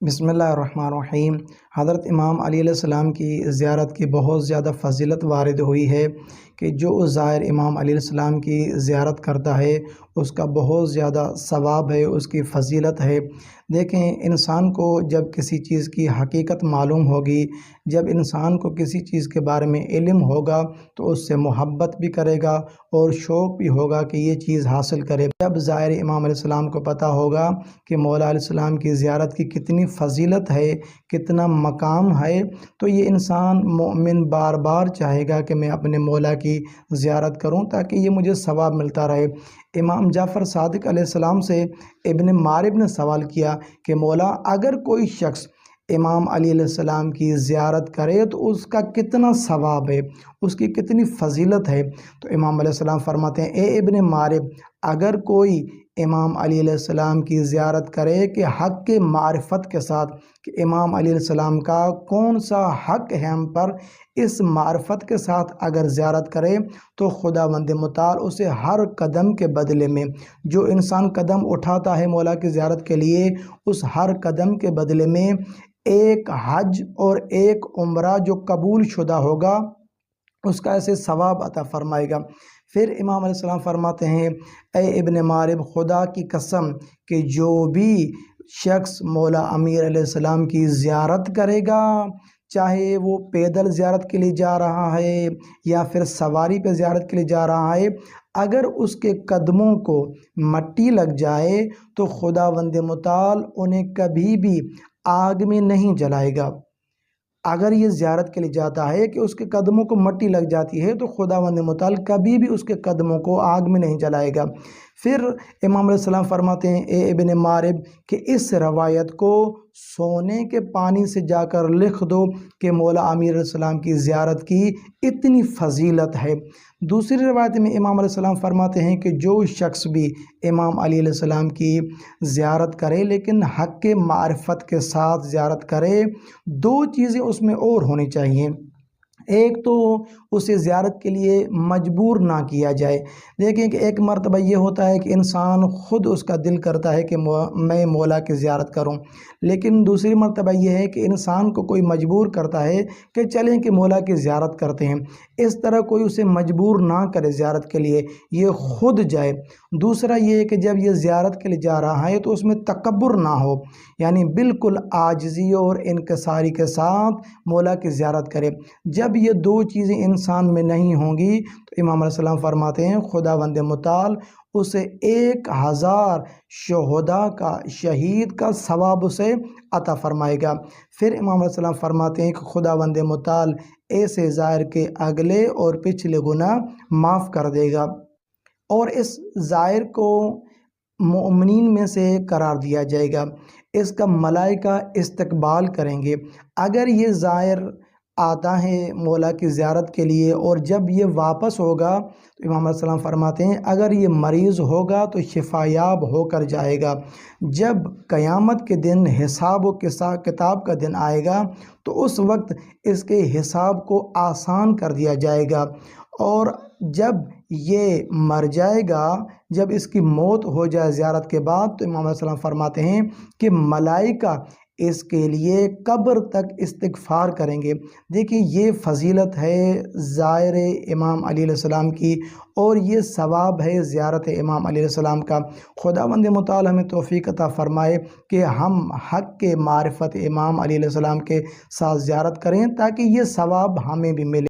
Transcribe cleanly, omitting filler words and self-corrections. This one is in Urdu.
بسم اللہ الرحمن الرحیم۔ حضرت امام علی علیہ السلام کی زیارت کی بہت زیادہ فضیلت وارد ہوئی ہے کہ جو زائر امام علی علیہ السلام کی زیارت کرتا ہے اس کا بہت زیادہ ثواب ہے، اس کی فضیلت ہے۔ دیکھیں، انسان کو جب کسی چیز کی حقیقت معلوم ہوگی، جب انسان کو کسی چیز کے بارے میں علم ہوگا تو اس سے محبت بھی کرے گا اور شوق بھی ہوگا کہ یہ چیز حاصل کرے۔ جب زائر امام علیہ السلام کو پتہ ہوگا کہ مولا علیہ السلام کی زیارت کی کتنی فضیلت ہے، کتنا مقام ہے، تو یہ انسان مومن بار بار چاہے گا کہ میں اپنے مولا کی زیارت کروں تاکہ یہ مجھے ثواب ملتا رہے۔ امام جعفر صادق علیہ السلام سے ابن مارب نے سوال کیا کہ مولا، اگر کوئی شخص امام علی علیہ السلام کی زیارت کرے تو اس کا کتنا ثواب ہے، اس کی کتنی فضیلت ہے؟ تو امام علیہ السلام فرماتے ہیں، اے ابن مارب، اگر کوئی امام علی علیہ السلام کی زیارت کرے کہ حق کے معرفت کے ساتھ کہ امام علی علیہ السلام کا کون سا حق ہے ہم پر، اس معرفت کے ساتھ اگر زیارت کرے تو خداوند متعال اسے ہر قدم کے بدلے میں، جو انسان قدم اٹھاتا ہے مولا کی زیارت کے لیے، اس ہر قدم کے بدلے میں ایک حج اور ایک عمرہ جو قبول شدہ ہوگا اس کا ایسے ثواب عطا فرمائے گا۔ پھر امام علیہ السلام فرماتے ہیں، اے ابن مارب، خدا کی قسم کہ جو بھی شخص مولا امیر علیہ السلام کی زیارت کرے گا، چاہے وہ پیدل زیارت کے لیے جا رہا ہے یا پھر سواری پہ زیارت کے لیے جا رہا ہے، اگر اس کے قدموں کو مٹی لگ جائے تو خداوند متعال انہیں کبھی بھی آگ میں نہیں جلائے گا۔ اگر یہ زیارت کے لیے جاتا ہے کہ اس کے قدموں کو مٹی لگ جاتی ہے تو خداوند متعال کبھی بھی اس کے قدموں کو آگ میں نہیں جلائے گا۔ پھر امام علیہ السلام فرماتے ہیں، اے ابن مارب، کہ اس روایت کو سونے کے پانی سے جا کر لکھ دو کہ مولا امیر علیہ السلام کی زیارت کی اتنی فضیلت ہے۔ دوسری روایت میں امام علیہ السلام فرماتے ہیں کہ جو شخص بھی امام علی علیہ السلام کی زیارت کرے لیکن حق کے معرفت کے ساتھ زیارت کرے، دو چیزیں اس میں اور ہونی چاہیے۔ ایک تو اسے زیارت کے لیے مجبور نہ کیا جائے۔ دیکھیں کہ ایک مرتبہ یہ ہوتا ہے کہ انسان خود اس کا دل کرتا ہے کہ میں مولا کی زیارت کروں، لیکن دوسری مرتبہ یہ ہے کہ انسان کو کوئی مجبور کرتا ہے کہ چلیں کہ مولا کی زیارت کرتے ہیں۔ اس طرح کوئی اسے مجبور نہ کرے زیارت کے لیے، یہ خود جائے۔ دوسرا یہ ہے کہ جب یہ زیارت کے لیے جا رہا ہے تو اس میں تکبر نہ ہو، یعنی بالکل عاجزی اور انکساری کے ساتھ مولا کی زیارت کرے۔ جب یہ دو چیزیں انسان میں نہیں ہوں گی تو امام علیہ السلام فرماتے ہیں خداوند متعال اسے 1000 شہداء کا، شہید کا ثواب اسے عطا فرمائے گا۔ پھر امام علیہ السلام فرماتے ہیں کہ خداوند متعال ایسے زائر کے اگلے اور پچھلے گناہ معاف کر دے گا اور اس زائر کو مومنین میں سے قرار دیا جائے گا، اس کا ملائکہ استقبال کریں گے۔ اگر یہ زائر آتا ہے مولا کی زیارت کے لیے اور جب یہ واپس ہوگا تو امام علیہ السلام فرماتے ہیں اگر یہ مریض ہوگا تو شفا یاب ہو کر جائے گا۔ جب قیامت کے دن حساب و کتاب کا دن آئے گا تو اس وقت اس کے حساب کو آسان کر دیا جائے گا، اور جب یہ مر جائے گا، جب اس کی موت ہو جائے زیارت کے بعد، تو امام علیہ السلام فرماتے ہیں کہ ملائکہ اس کے لیے قبر تک استغفار کریں گے۔ دیکھیں یہ فضیلت ہے زائر امام علی علیہ السلام کی، اور یہ ثواب ہے زیارت امام علی علیہ السلام کا۔ خداوند متعال ہمیں توفیق عطا فرمائے کہ ہم حق کے معرفت امام علی علیہ السلام کے ساتھ زیارت کریں تاکہ یہ ثواب ہمیں بھی ملے۔